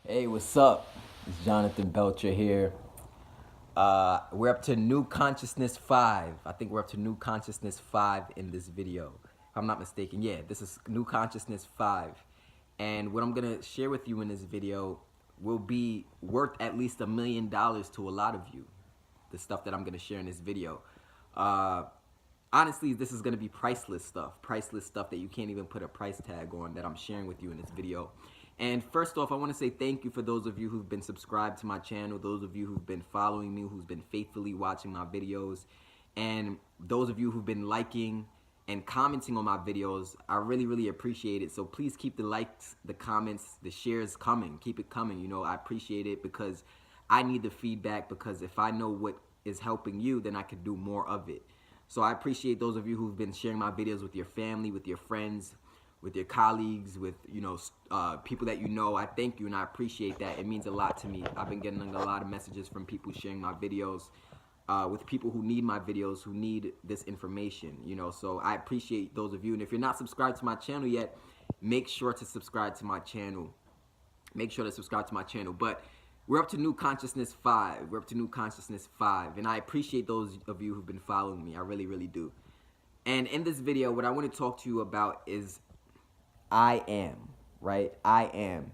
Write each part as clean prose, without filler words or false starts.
Hey, what's up? It's Jonathan Belcher here. We're up to New Consciousness 5. I think we're up to New Consciousness 5 in this video. If I'm not mistaken, yeah, this is New Consciousness 5. And what I'm going to share with you in this video will be worth at least $1 million to a lot of you. The stuff that I'm going to share in this video. Honestly, this is going to be priceless stuff that you can't even put a price tag on that I'm sharing with you in this video. And first off, I want to say thank you for those of you who've been subscribed to my channel, those of you who've been following me, who's been faithfully watching my videos, and those of you who've been liking and commenting on my videos. I really appreciate it. So please keep the likes, the comments, the shares coming. Keep it coming. You know, I appreciate it because I need the feedback, because if I know what is helping you, then I can do more of it. So I appreciate those of you who've been sharing my videos with your family, with your friends, with your colleagues, with people that you know. I thank you and I appreciate that. It means a lot to me. I've been getting a lot of messages from people sharing my videos with people who need my videos, who need this information. So I appreciate those of you. And if you're not subscribed to my channel yet, make sure to subscribe to my channel. Make sure to subscribe to my channel. But we're up to New Consciousness 5. We're up to New Consciousness 5. And I appreciate those of you who've been following me. I really do. And in this video, what I want to talk to you about is I am, right? I am.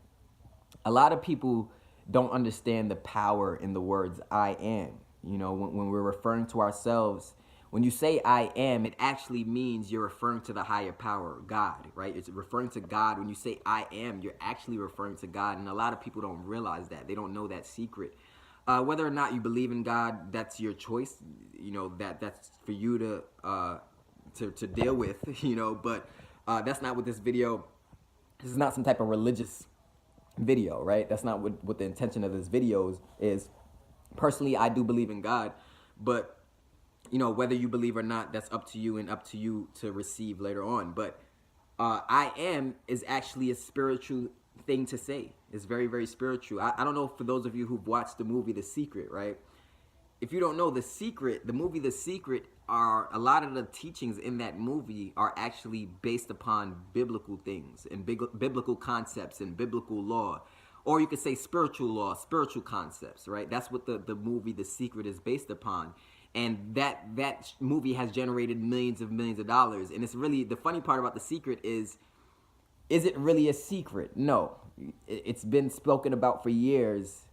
A lot of people don't understand the power in the words I am. When we're referring to ourselves, when you say I am, it actually means you're referring to the higher power, God, right? It's referring to God. When you say I am, you're actually referring to God. And a lot of people don't realize that. They don't know that secret. Whether or not you believe in God, that's your choice. That's for you to deal with, but that's not what this is not some type of religious video, right? That's not what the intention of this video is. Personally, I do believe in God, but whether you believe or not, that's up to you and up to you to receive later on. But I am is actually a spiritual thing to say. It's very spiritual. I don't know, for those of you who've watched the movie The Secret, right? If you don't know The Secret, the movie The Secret, a lot of the teachings in that movie are actually based upon biblical things and biblical concepts and biblical law. Or you could say spiritual law, spiritual concepts, right? That's what the movie The Secret is based upon. And that movie has generated millions of dollars. And it's really, the funny part about The Secret is it really a secret? No. It's been spoken about for years.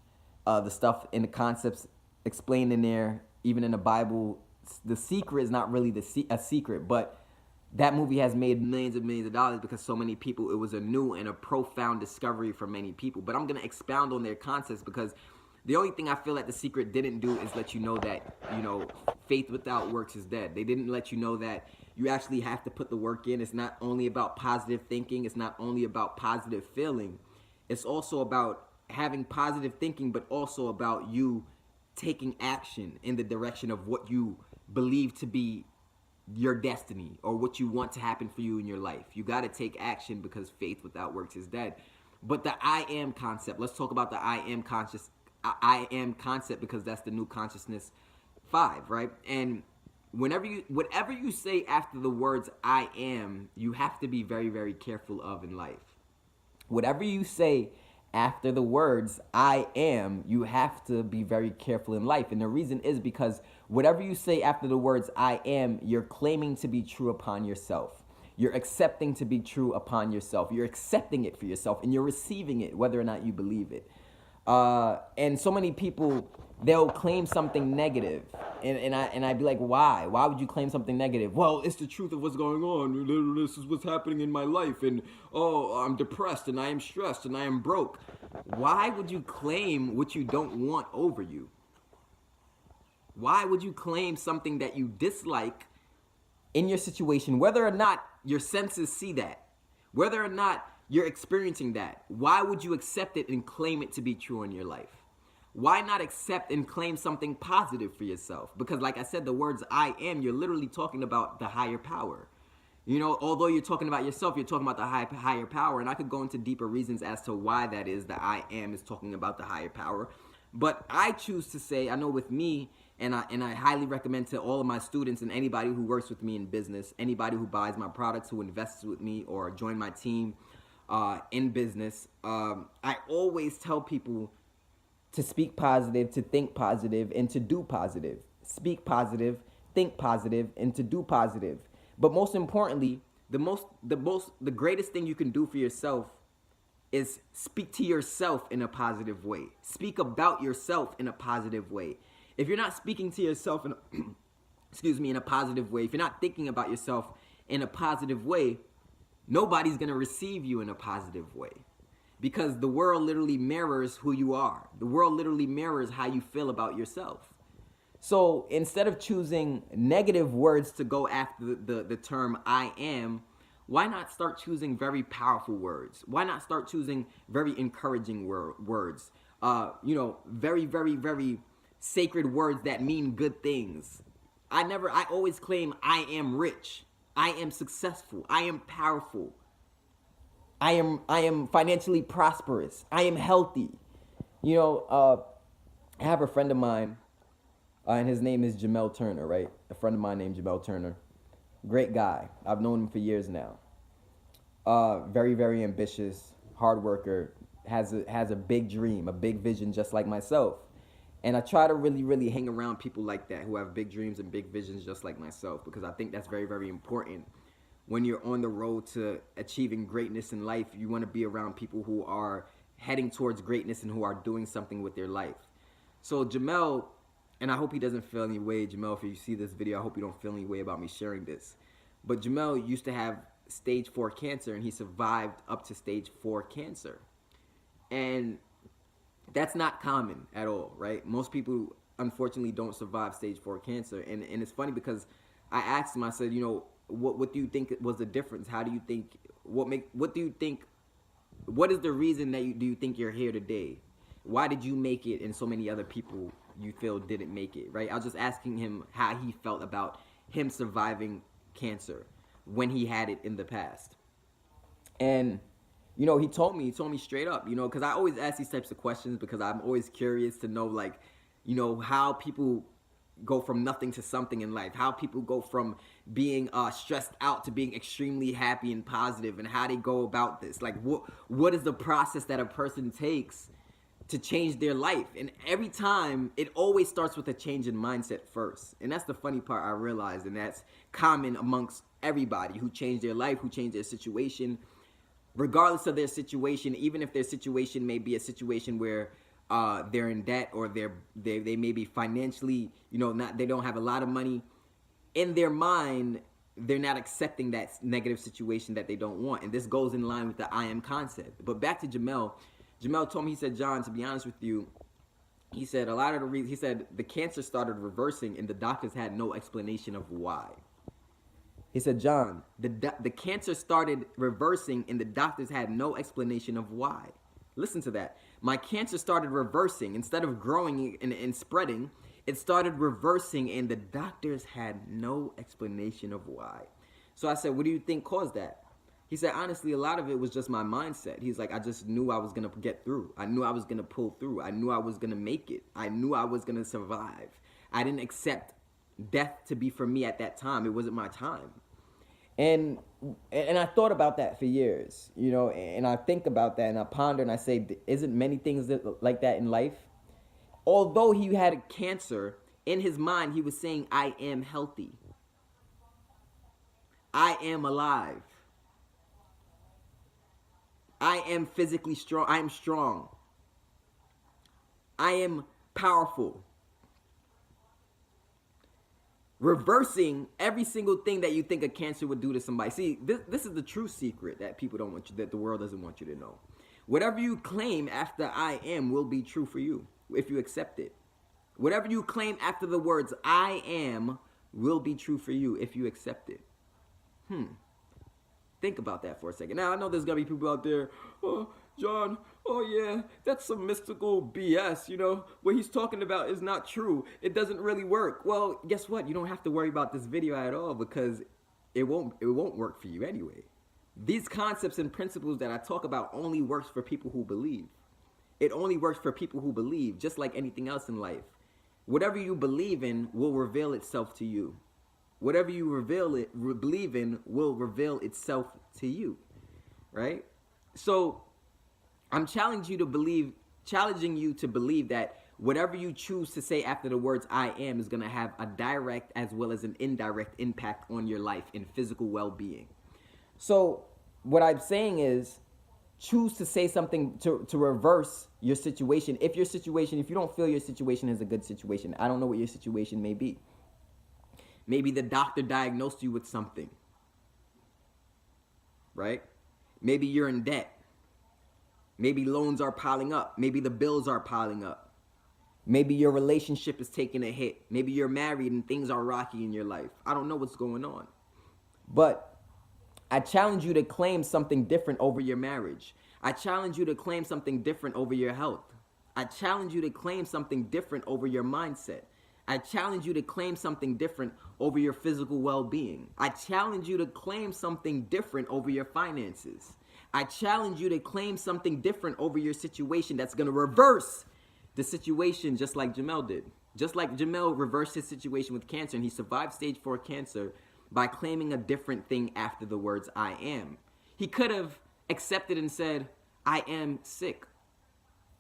The stuff and the concepts explained in there, even in the Bible. The secret is not really a secret, but that movie has made millions of dollars because so many people, it was a new and a profound discovery for many people. But I'm going to expound on their concepts, because the only thing I feel that The Secret didn't do is let you know that, faith without works is dead. They didn't let you know that you actually have to put the work in. It's not only about positive thinking. It's not only about positive feeling. It's also about having positive thinking, but also about you taking action in the direction of what you believe to be your destiny, or what you want to happen for you in your life. You got to take action, because faith without works is dead. But the I am concept, let's talk about the I am concept, because that's the New Consciousness 5, right? And whatever you say after the words I am, you have to be very careful of in life. Whatever you say after the words I am, you have to be very careful in life. And the reason is because whatever you say after the words I am, you're claiming to be true upon yourself. You're accepting to be true upon yourself. You're accepting it for yourself, and you're receiving it whether or not you believe it. And so many people, they'll claim something negative, and I'd be like, why? Why would you claim something negative? Well, it's the truth of what's going on. This is what's happening in my life, and I'm depressed, and I am stressed, and I am broke. Why would you claim what you don't want over you? Why would you claim something that you dislike in your situation, whether or not your senses see that, whether or not you're experiencing that? Why would you accept it and claim it to be true in your life? Why not accept and claim something positive for yourself? Because like I said, the words I am, you're literally talking about the higher power. Although you're talking about yourself, you're talking about the higher power. And I could go into deeper reasons as to why that is. The I am is talking about the higher power. But I choose to say, I know with me, and I highly recommend to all of my students and anybody who works with me in business, anybody who buys my products, who invests with me or join my team, in business. I always tell people to speak positive, to think positive, and to do positive. Speak positive, think positive, and to do positive. But most importantly, the greatest thing you can do for yourself is speak to yourself in a positive way. Speak about yourself in a positive way. If you're not speaking to yourself in excuse me, in a positive way, if you're not thinking about yourself in a positive way, nobody's going to receive you in a positive way. Because the world literally mirrors who you are. The world literally mirrors how you feel about yourself. So instead of choosing negative words to go after the term I am, why not start choosing very powerful words? Why not start choosing very encouraging words? Very, very, very sacred words that mean good things. I always claim I am rich. I am successful. I am powerful. I am financially prosperous. I am healthy. I have a friend of mine, and his name is Jamel Turner, right? A friend of mine named Jamel Turner. Great guy. I've known him for years now. Very, very ambitious, hard worker, has a big dream, a big vision just like myself. And I try to really, really hang around people like that who have big dreams and big visions just like myself, because I think that's very, very important. When you're on the road to achieving greatness in life, you want to be around people who are heading towards greatness and who are doing something with their life. So Jamel, and I hope he doesn't feel any way, Jamel, if you see this video, I hope you don't feel any way about me sharing this. But Jamel used to have stage 4 cancer, and he survived up to stage 4 cancer. And that's not common at all, right? Most people, unfortunately, don't survive stage 4 cancer. And it's funny because I asked him, I said, what do you think was the difference? How do you think, what is the reason that do you think you're here today? Why did you make it and so many other people you feel didn't make it, right? I was just asking him how he felt about him surviving cancer when he had it in the past. And he told me straight up, because I always ask these types of questions because I'm always curious to know, how people go from nothing to something in life, how people go from being stressed out to being extremely happy and positive, and how they go about this. Like, what is the process that a person takes to change their life? And every time, it always starts with a change in mindset first. And that's the funny part I realized, and that's common amongst everybody who changed their life, who changed their situation. Regardless of their situation, even if their situation may be a situation where they're in debt, or they may be financially, they don't have a lot of money, in their mind, they're not accepting that negative situation that they don't want. And this goes in line with the I am concept. But back to Jamel. Jamel told me, he said, John, to be honest with you, he said a lot of the reasons, he said the cancer started reversing and the doctors had no explanation of why. He said, John, the cancer started reversing and the doctors had no explanation of why. Listen to that. My cancer started reversing. Instead of growing and spreading, it started reversing and the doctors had no explanation of why. So I said, what do you think caused that? He said, honestly, a lot of it was just my mindset. He's like, I just knew I was going to get through. I knew I was going to pull through. I knew I was going to make it. I knew I was going to survive. I didn't accept death to be for me at that time. It wasn't my time. And I thought about that for years, and I think about that and I ponder and I say, isn't many things like that in life? Although he had cancer, in his mind, he was saying, I am healthy. I am alive. I am physically strong. I am strong. I am powerful. Reversing every single thing that you think a cancer would do to somebody. See, this is the true secret that people don't want you, that the world doesn't want you to know. Whatever you claim after I am will be true for you if you accept it. Whatever you claim after the words I am will be true for you if you accept it. Think about that for a second. Now, I know there's going to be people out there, oh, John, oh yeah, that's some mystical BS, what he's talking about is not true. It doesn't really work. Well, guess what? You don't have to worry about this video at all because it won't work for you anyway. These concepts and principles that I talk about only works for people who believe. It only works for people who believe, just like anything else in life. Whatever you believe in will reveal itself to you. Whatever you believe in will reveal itself to you, right? So I'm challenging you to believe that whatever you choose to say after the words I am is going to have a direct as well as an indirect impact on your life and physical well-being. So what I'm saying is, choose to say something to reverse your situation. If you don't feel your situation is a good situation, I don't know what your situation may be. Maybe the doctor diagnosed you with something, right? Maybe you're in debt. Maybe loans are piling up. Maybe the bills are piling up. Maybe your relationship is taking a hit. Maybe you're married and things are rocky in your life. I don't know what's going on. But I challenge you to claim something different over your marriage. I challenge you to claim something different over your health. I challenge you to claim something different over your mindset. I challenge you to claim something different over your physical well-being. I challenge you to claim something different over your finances. I challenge you to claim something different over your situation that's going to reverse the situation, just like Jamel did. Just like Jamel reversed his situation with cancer, and he survived stage 4 cancer by claiming a different thing after the words I am. He could have accepted and said, I am sick.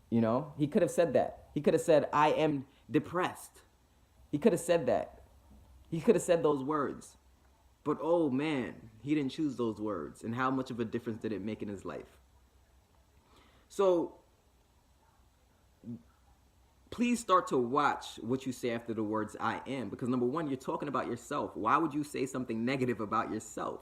You know, he could have said that. He could have said, I am depressed. He could have said that. He could have said those words. But oh man, he didn't choose those words. And how much of a difference did it make in his life? So please start to watch what you say after the words I am. Because number one, you're talking about yourself. Why would you say something negative about yourself?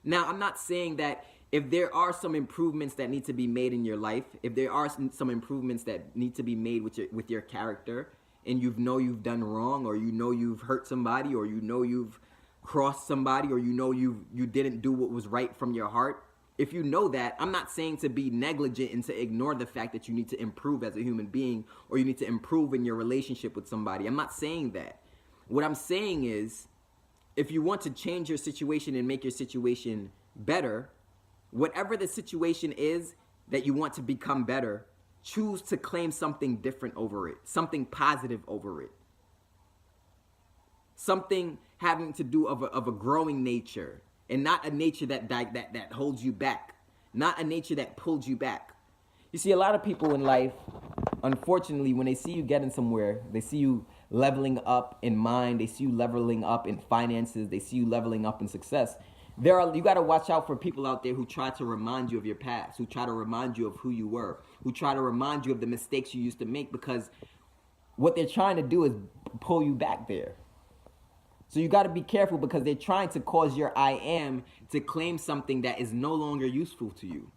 Now, I'm not saying that if there are some improvements that need to be made in your life, if there are some improvements that need to be made with your character, and you know you've done wrong, or you know you've hurt somebody, or you know you've crossed somebody, or you know you didn't do what was right from your heart. If you know that, I'm not saying to be negligent and to ignore the fact that you need to improve as a human being, or you need to improve in your relationship with somebody. I'm not saying that. What I'm saying is, if you want to change your situation and make your situation better, whatever the situation is that you want to become better, choose to claim something different over it, something positive over it, something having to do of a growing nature, and not a nature that holds you back, not a nature that pulls you back. You see, a lot of people in life, unfortunately, when they see you getting somewhere, they see you leveling up in mind, they see you leveling up in finances, they see you leveling up in success. You got to watch out for people out there who try to remind you of your past, who try to remind you of who you were, who try to remind you of the mistakes you used to make, because what they're trying to do is pull you back there. So you got to be careful, because they're trying to cause your I am to claim something that is no longer useful to you.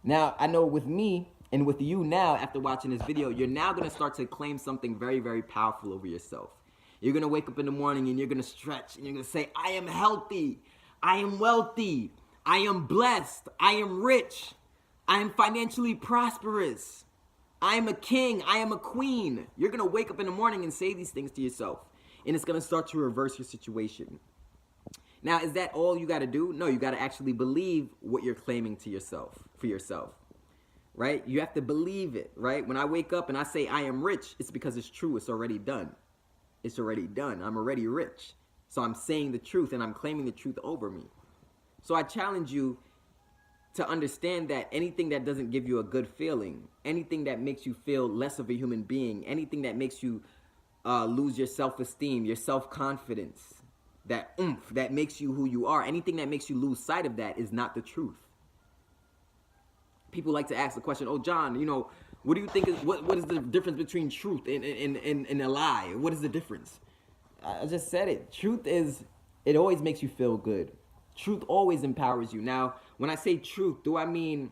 Now, I know with me and with you now, after watching this video, you're now going to start to claim something very, very powerful over yourself. You're going to wake up in the morning and you're going to stretch and you're going to say, I am healthy, I am wealthy, I am blessed, I am rich, I am financially prosperous, I am a king, I am a queen. You're going to wake up in the morning and say these things to yourself, and it's going to start to reverse your situation. Now, is that all you got to do? No, you got to actually believe what you're claiming to yourself, for yourself, right? You have to believe it, right? When I wake up and I say I am rich, it's because it's true. It's already done. It's already done. I'm already rich. So I'm saying the truth and I'm claiming the truth over me. So I challenge you to understand that anything that doesn't give you a good feeling, anything that makes you feel less of a human being, anything that makes you lose your self-esteem, your self-confidence, that oomph that makes you who you are, anything that makes you lose sight of that is not the truth. People like to ask the question, oh, John, you know, what do you think is, what is the difference between truth and a lie? What is the difference? I just said it. Truth is, it always makes you feel good. Truth always empowers you. Now, when I say truth, do I mean,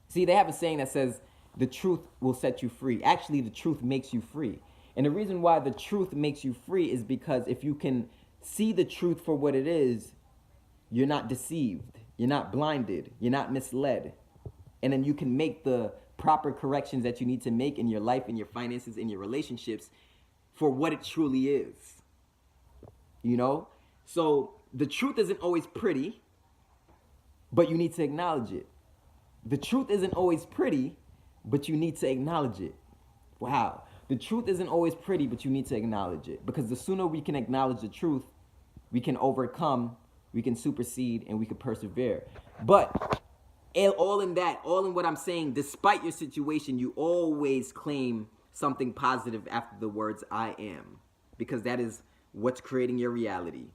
see, they have a saying that says, the truth will set you free. Actually, the truth makes you free. And the reason why the truth makes you free is because if you can see the truth for what it is, you're not deceived, you're not blinded, you're not misled. And then you can make the proper corrections that you need to make in your life, in your finances, in your relationships for what it truly is. You know? So the truth isn't always pretty, but you need to acknowledge it. The truth isn't always pretty, but you need to acknowledge it. Wow. The truth isn't always pretty, but you need to acknowledge it. Because the sooner we can acknowledge the truth, we can overcome, we can supersede, and we can persevere. But all in that, all in what I'm saying, despite your situation, you always claim something positive after the words I am, because that is what's creating your reality.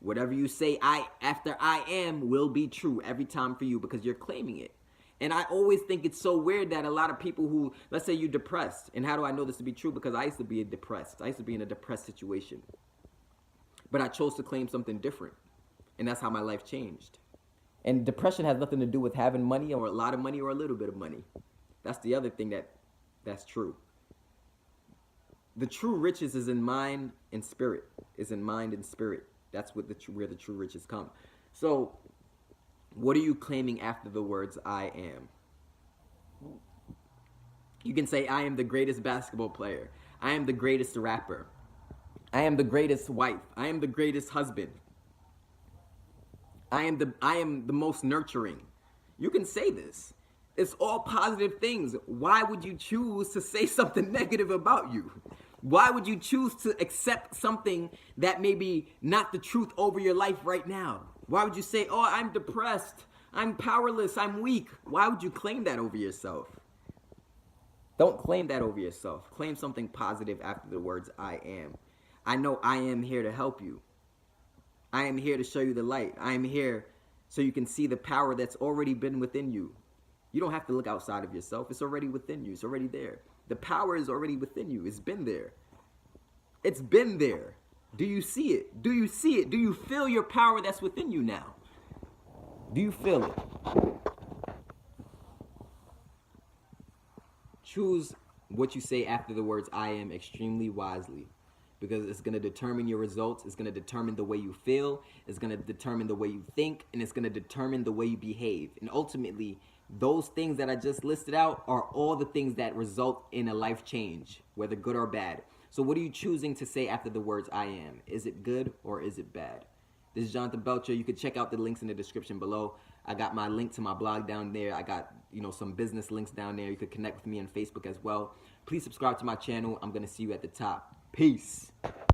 Whatever you say after I am will be true every time for you, because you're claiming it. And I always think it's so weird that a lot of people who, let's say you're depressed, and how do I know this to be true? Because I used to be depressed. I used to be in a depressed situation. But I chose to claim something different. And that's how my life changed. And depression has nothing to do with having money or a lot of money or a little bit of money. That's the other thing that's true. The true riches is in mind and spirit. Is in mind and spirit. That's what where the true riches come. So, what are you claiming after the words I am? You can say, I am the greatest basketball player. I am the greatest rapper. I am the greatest wife. I am the greatest husband. I am the most nurturing. You can say this. It's all positive things. Why would you choose to say something negative about you? Why would you choose to accept something that may be not the truth over your life right now? Why would you say, oh, I'm depressed, I'm powerless, I'm weak? Why would you claim that over yourself? Don't claim that over yourself. Claim something positive after the words I am. I know I am here to help you. I am here to show you the light. I am here so you can see the power that's already been within you. You don't have to look outside of yourself. It's already within you. It's already there. The power is already within you. It's been there. It's been there. Do you see it? Do you see it? Do you feel your power that's within you now? Do you feel it? Choose what you say after the words I am extremely wisely, because it's going to determine your results. It's going to determine the way you feel. It's going to determine the way you think, and it's going to determine the way you behave. And ultimately, those things that I just listed out are all the things that result in a life change, whether good or bad. So what are you choosing to say after the words I am? Is it good or is it bad? This is Jonathan Belcher. You can check out the links in the description below. I got my link to my blog down there. I got, some business links down there. You could connect with me on Facebook as well. Please subscribe to my channel. I'm going to see you at the top. Peace.